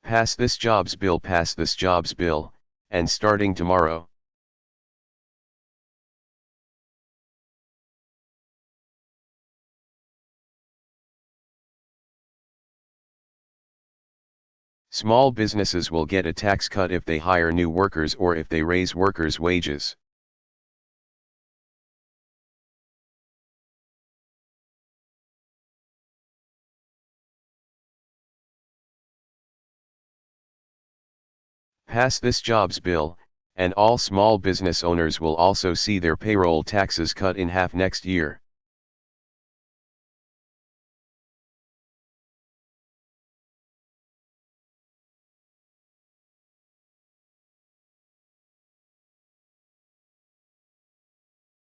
Pass this jobs bill, and starting tomorrow. Small businesses will get a tax cut if they hire new workers or if they raise workers' wages. Pass this jobs bill, and all small business owners will also see their payroll taxes cut in half next year.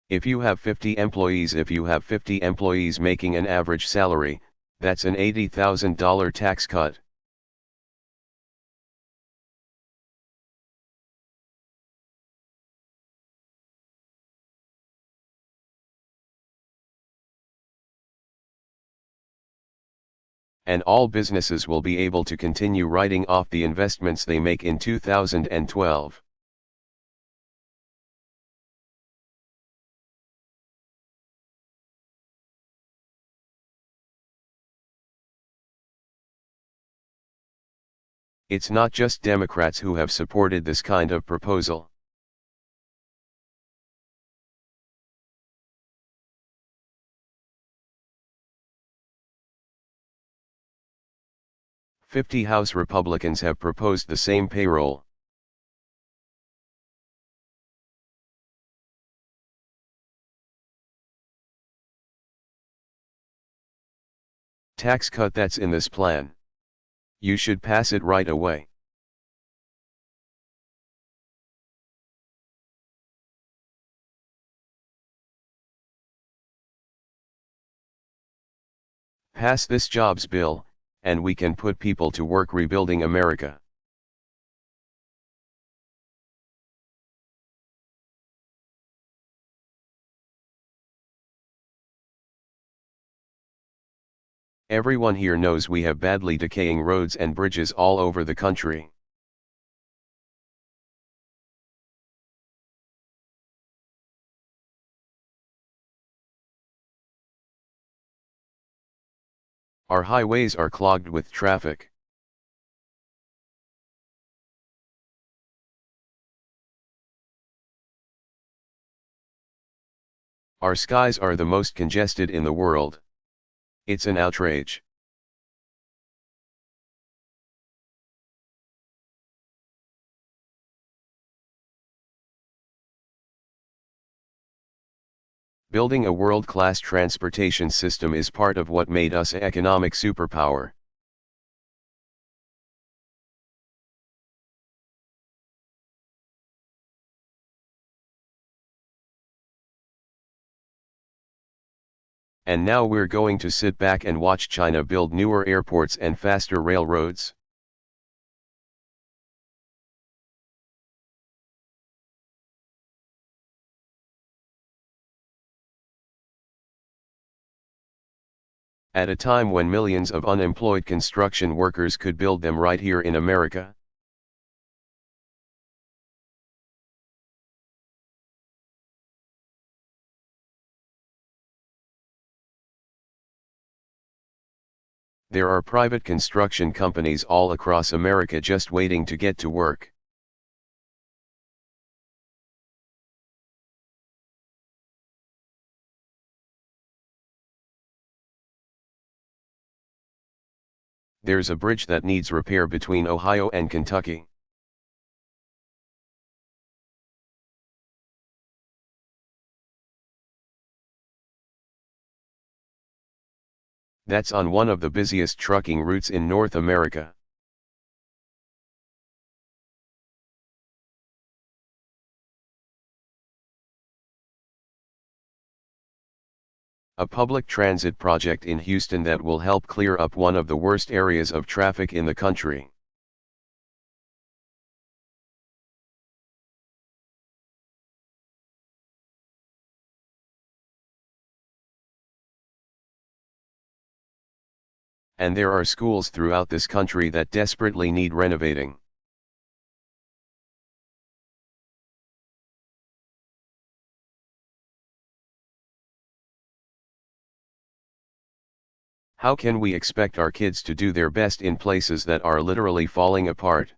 If you have 50 employees making an average salary, that's an $80,000 tax cut. And all businesses will be able to continue writing off the investments they make in 2012. It's not just Democrats who have supported this kind of proposal. "50 House Republicans have proposed the same payroll. Tax cut that's in this plan. You should pass it right away." Pass this jobs bill, and we can put people to work rebuilding America. Everyone here knows we have badly decaying roads and bridges all over the country. Our highways are clogged with traffic. Our skies are the most congested in the world. It's an outrage. Building a world-class transportation system is part of what made us an economic superpower. And now we're going to sit back and watch China build newer airports and faster railroads. At a time when millions of unemployed construction workers could build them right here in America. There are private construction companies all across America just waiting to get to work. There's a bridge that needs repair between Ohio and Kentucky. That's on one of the busiest trucking routes in North America. A public transit project in Houston that will help clear up one of the worst areas of traffic in the country. And there are schools throughout this country that desperately need renovating. How can we expect our kids to do their best in places that are literally falling apart?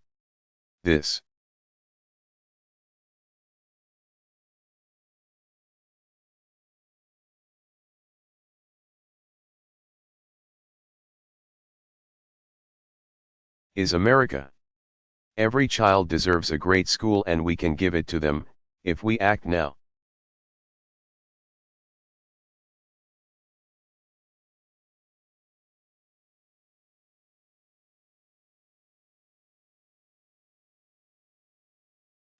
This is America. Every child deserves a great school, and we can give it to them, if we act now.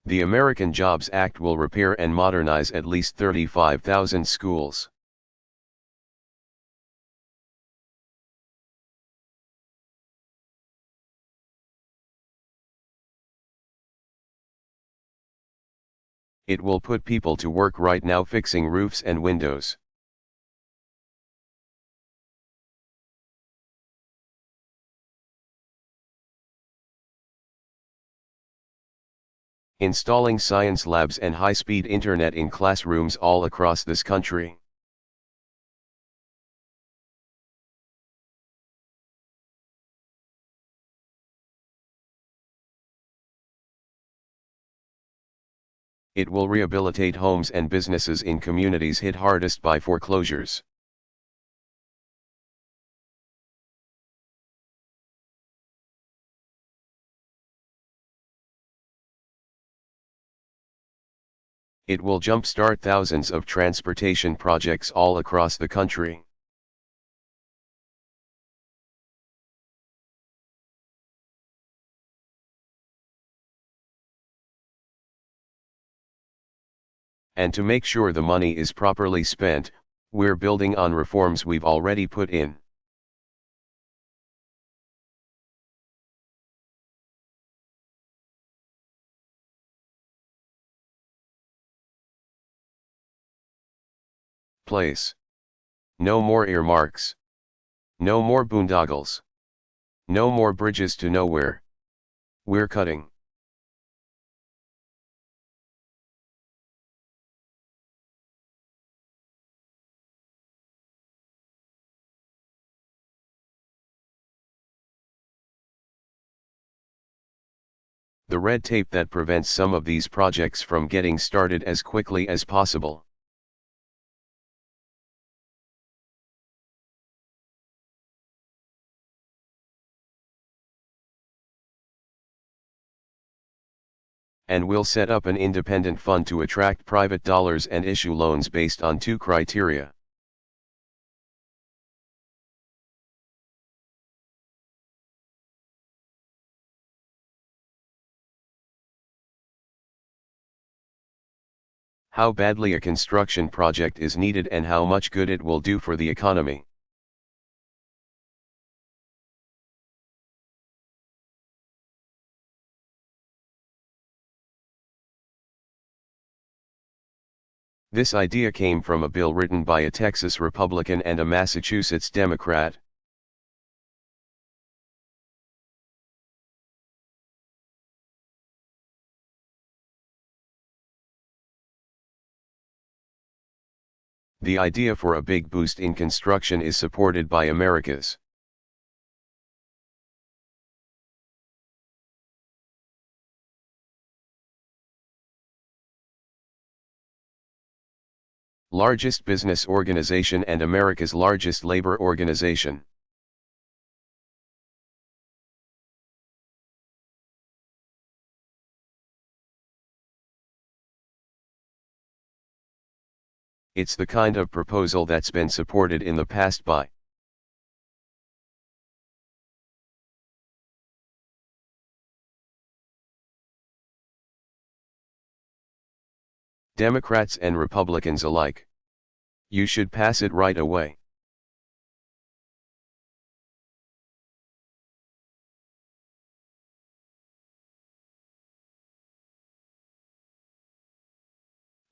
The American Jobs Act will repair and modernize at least 35,000 schools. It will put people to work right now fixing roofs and windows. Installing science labs and high-speed internet in classrooms all across this country. It will rehabilitate homes and businesses in communities hit hardest by foreclosures. It will jumpstart thousands of transportation projects all across the country. And to make sure the money is properly spent, we're building on reforms we've already put in. Place. No more earmarks. No more boondoggles. No more bridges to nowhere. We're cutting. The red tape that prevents some of these projects from getting started as quickly as possible. And we'll set up an independent fund to attract private dollars and issue loans based on 2 criteria. How badly a construction project is needed and how much good it will do for the economy. This idea came from a bill written by a Texas Republican and a Massachusetts Democrat. The idea for a big boost in construction is supported by America's largest business organization and America's largest labor organization. It's the kind of proposal that's been supported in the past by Democrats and Republicans alike. You should pass it right away.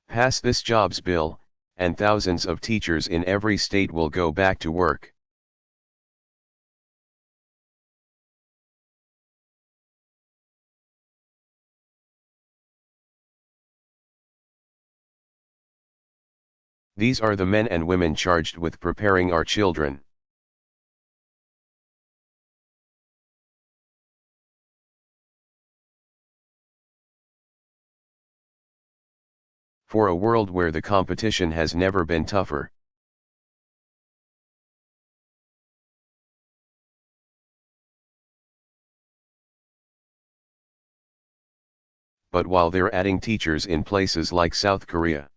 Pass this jobs bill, and thousands of teachers in every state will go back to work. These are the men and women charged with preparing our children for a world where the competition has never been tougher. But while they're adding teachers in places like South Korea,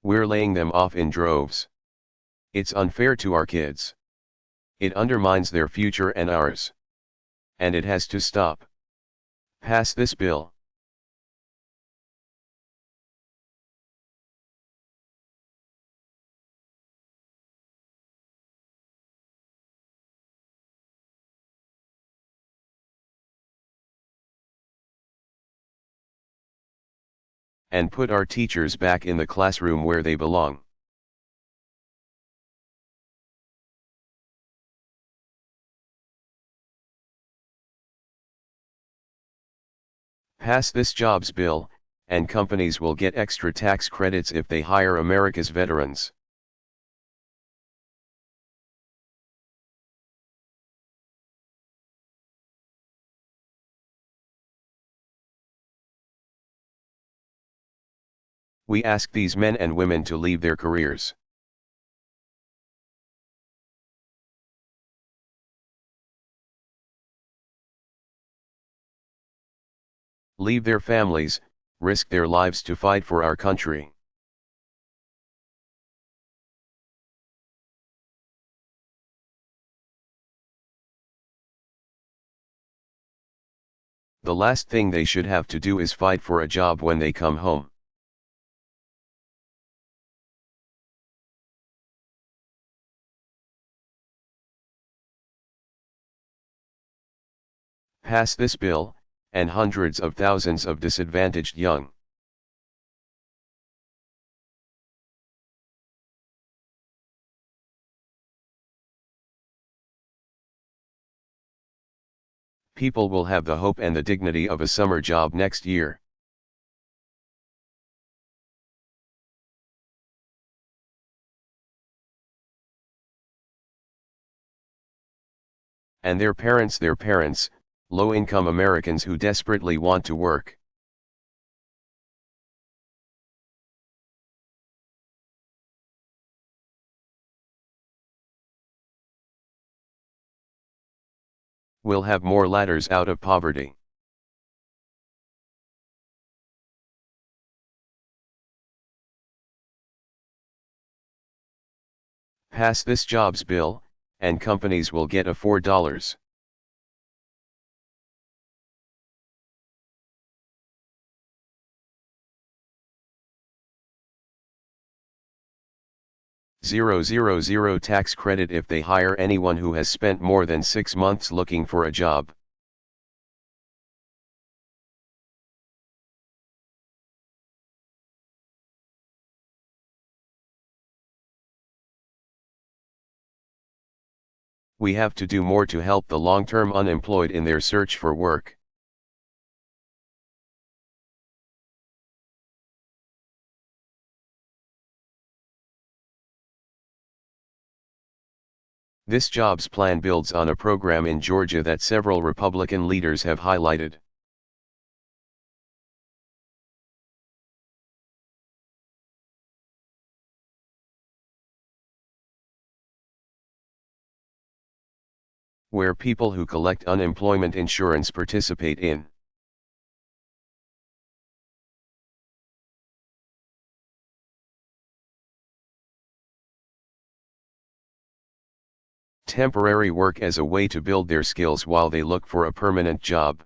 we're laying them off in droves. It's unfair to our kids. It undermines their future and ours. And it has to stop. Pass this bill. And put our teachers back in the classroom where they belong. Pass this jobs bill, and companies will get extra tax credits if they hire America's veterans. We ask these men and women to leave their careers. Leave their families, risk their lives to fight for our country. The last thing they should have to do is fight for a job when they come home. Pass this bill, and hundreds of thousands of disadvantaged young people will have the hope and the dignity of a summer job next year. And their parents, low-income Americans who desperately want to work. Will have more ladders out of poverty. Pass this jobs bill, and companies will get a $4. $0 tax credit if they hire anyone who has spent more than 6 months looking for a job. We have to do more to help the long-term unemployed in their search for work. This jobs plan builds on a program in Georgia that several Republican leaders have highlighted. Where people who collect unemployment insurance participate in temporary work as a way to build their skills while they look for a permanent job.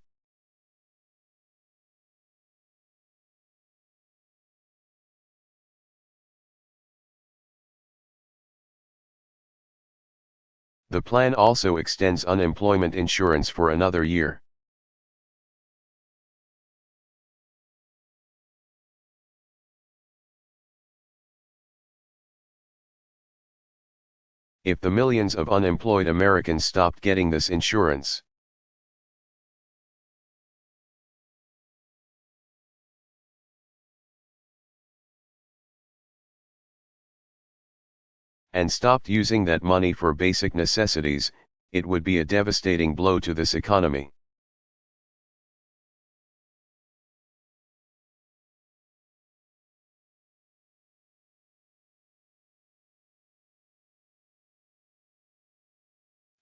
The plan also extends unemployment insurance for another year. If the millions of unemployed Americans stopped getting this insurance, and stopped using that money for basic necessities, it would be a devastating blow to this economy.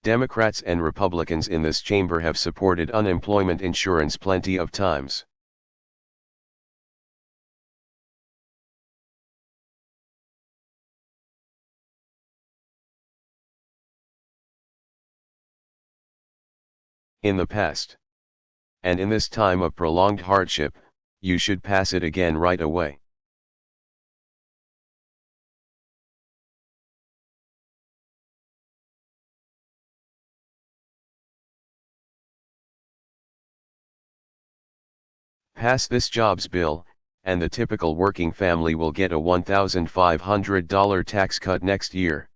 Democrats and Republicans in this chamber have supported unemployment insurance plenty of times. In the past. And in this time of prolonged hardship, you should pass it again right away. Pass this jobs bill, and the typical working family will get a $1,500 tax cut next year.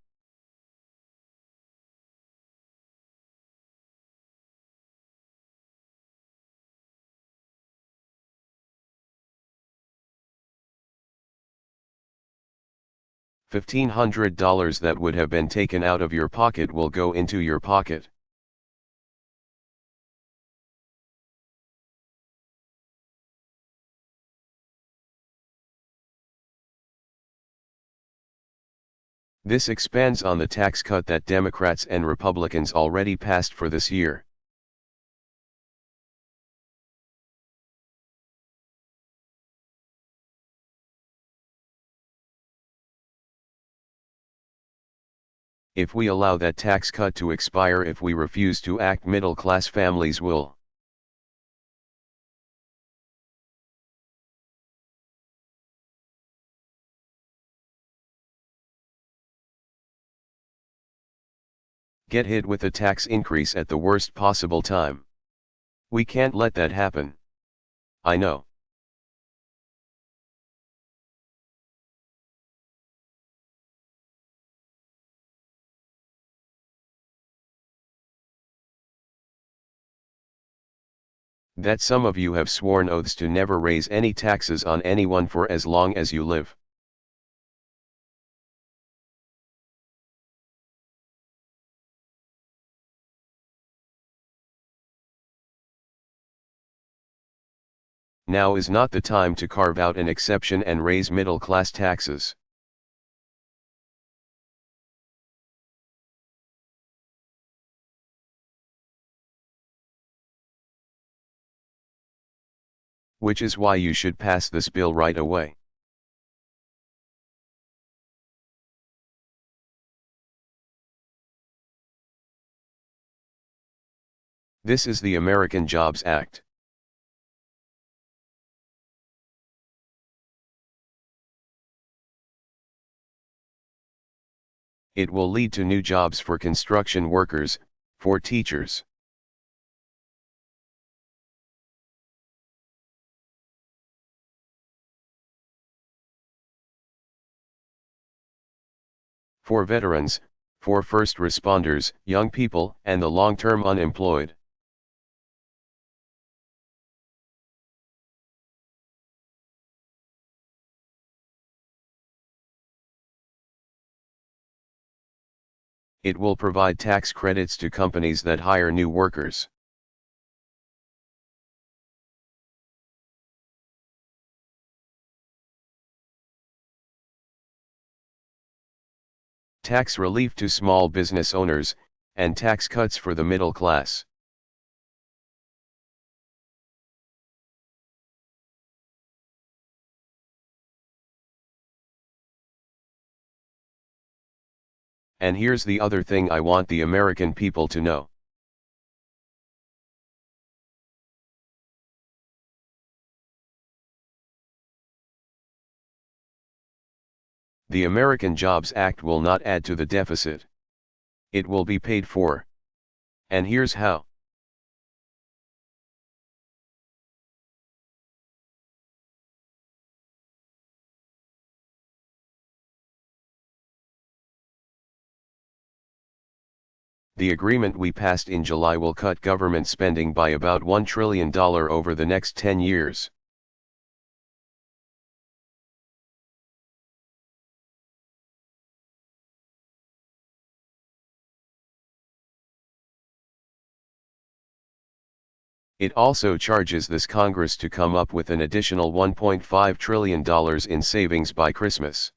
$1,500 that would have been taken out of your pocket will go into your pocket. This expands on the tax cut that Democrats and Republicans already passed for this year. If we allow that tax cut to expire, if we refuse to act, middle-class families will. Get hit with a tax increase at the worst possible time. We can't let that happen. I know. That some of you have sworn oaths to never raise any taxes on anyone for as long as you live. Now is not the time to carve out an exception and raise middle-class taxes. Which is why you should pass this bill right away. This is the American Jobs Act. It will lead to new jobs for construction workers, for teachers. For veterans, for first responders, young people, and the long-term unemployed. It will provide tax credits to companies that hire new workers. Tax relief to small business owners, and tax cuts for the middle class. And here's the other thing I want the American people to know. The American Jobs Act will not add to the deficit. It will be paid for. And here's how. The agreement we passed in July will cut government spending by about $1 trillion over the next 10 years. It also charges this Congress to come up with an additional $1.5 trillion in savings by Christmas.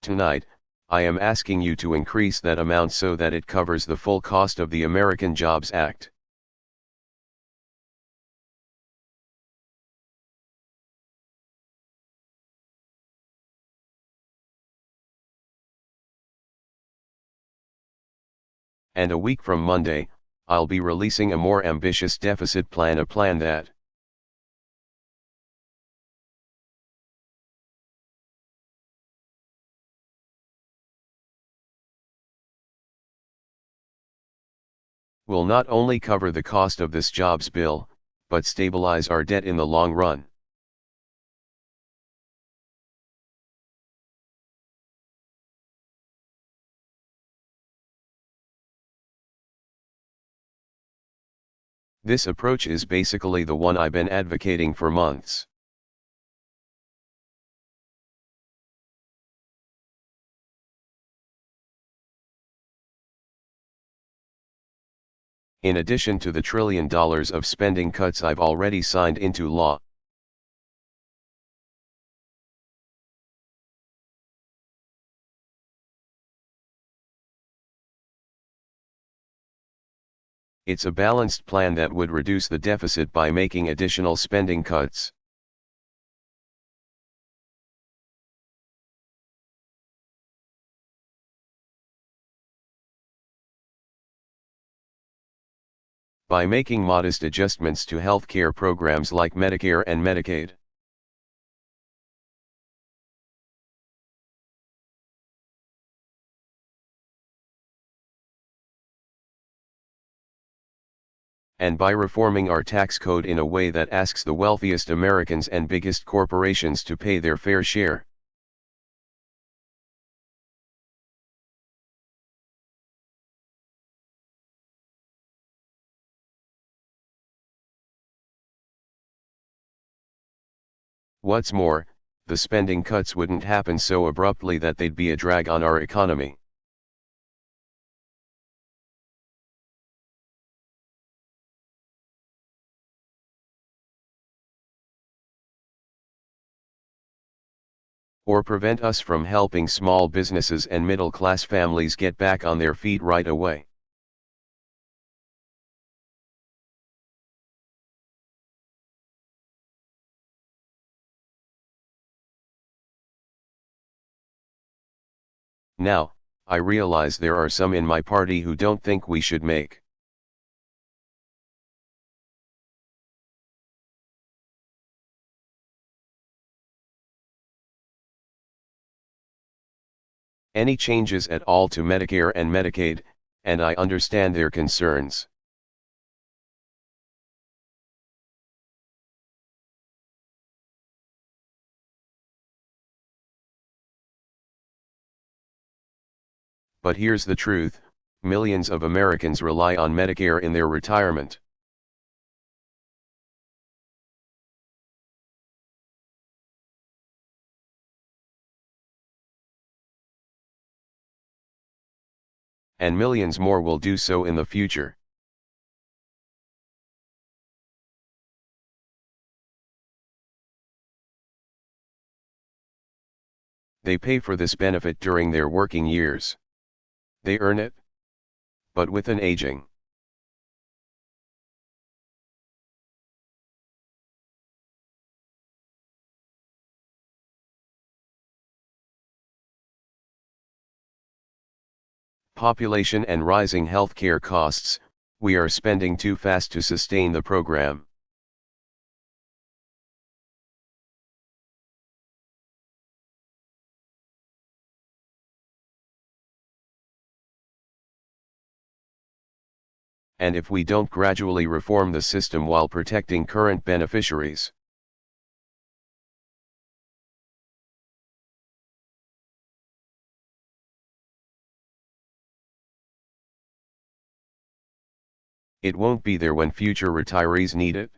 Tonight, I am asking you to increase that amount so that it covers the full cost of the American Jobs Act. And a week from Monday, I'll be releasing a more ambitious deficit plan, a plan that will not only cover the cost of this jobs bill, but stabilize our debt in the long run. This approach is basically the one I've been advocating for months. In addition to the $1 trillion of spending cuts I've already signed into law, it's a balanced plan that would reduce the deficit by making additional spending cuts. By making modest adjustments to healthcare programs like Medicare and Medicaid. And by reforming our tax code in a way that asks the wealthiest Americans and biggest corporations to pay their fair share. What's more, the spending cuts wouldn't happen so abruptly that they'd be a drag on our economy. Or prevent us from helping small businesses and middle-class families get back on their feet right away. Now, I realize there are some in my party who don't think we should make any changes at all to Medicare and Medicaid, and I understand their concerns. But here's the truth, millions of Americans rely on Medicare in their retirement. And millions more will do so in the future. They pay for this benefit during their working years. They earn it. But with an aging population and rising healthcare costs, we are spending too fast to sustain the program. And if we don't gradually reform the system while protecting current beneficiaries, it won't be there when future retirees need it.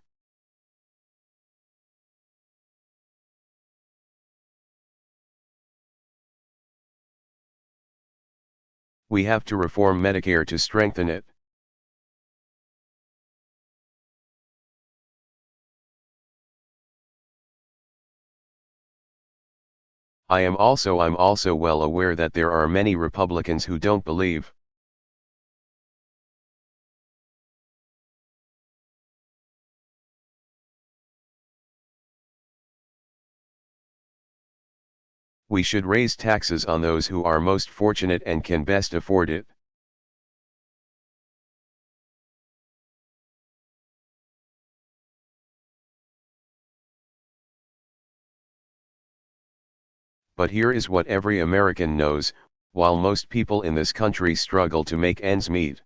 We have to reform Medicare to strengthen it. I'm also well aware that there are many Republicans who don't believe. We should raise taxes on those who are most fortunate and can best afford it. But here is what every American knows: while most people in this country struggle to make ends meet,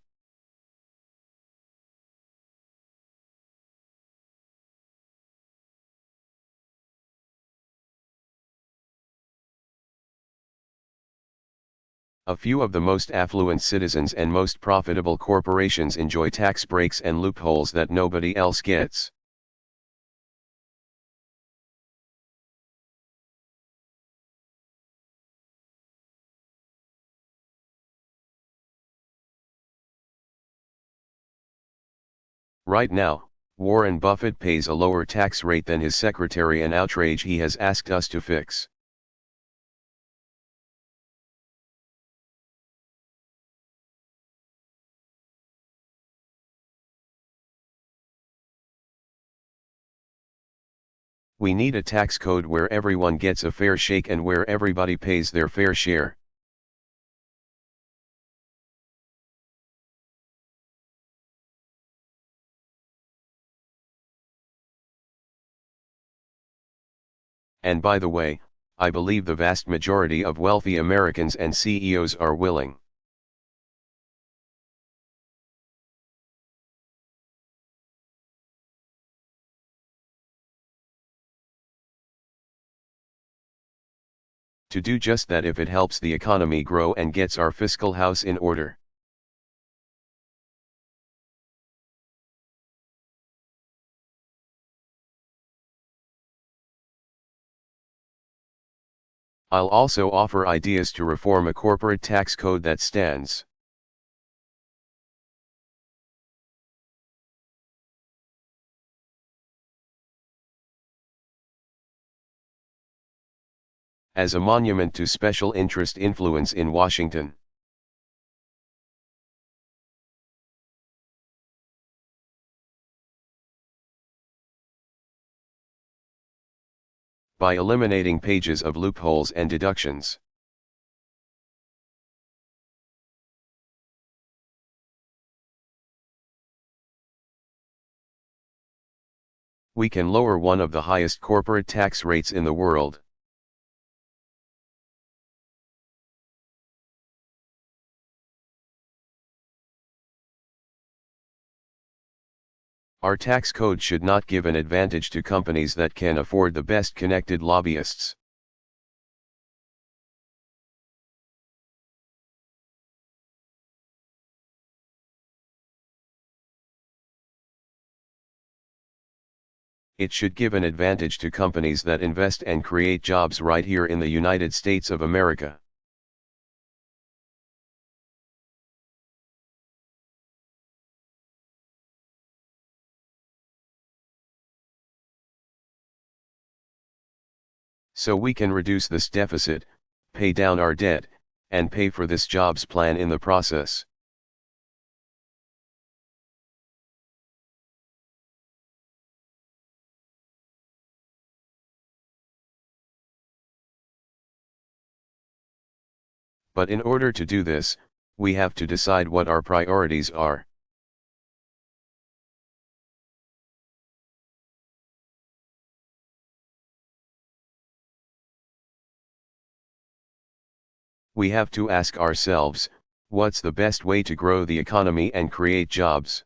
a few of the most affluent citizens and most profitable corporations enjoy tax breaks and loopholes that nobody else gets. Right now, Warren Buffett pays a lower tax rate than his secretary, an outrage he has asked us to fix. We need a tax code where everyone gets a fair shake and where everybody pays their fair share. And by the way, I believe the vast majority of wealthy Americans and CEOs are willing. To do just that if it helps the economy grow and gets our fiscal house in order. I'll also offer ideas to reform a corporate tax code that stands. As a monument to special interest influence in Washington. By eliminating pages of loopholes and deductions. We can lower one of the highest corporate tax rates in the world. Our tax code should not give an advantage to companies that can afford the best connected lobbyists. It should give an advantage to companies that invest and create jobs right here in the United States of America. So we can reduce this deficit, pay down our debt, and pay for this jobs plan in the process. But in order to do this, we have to decide what our priorities are. We have to ask ourselves, what's the best way to grow the economy and create jobs?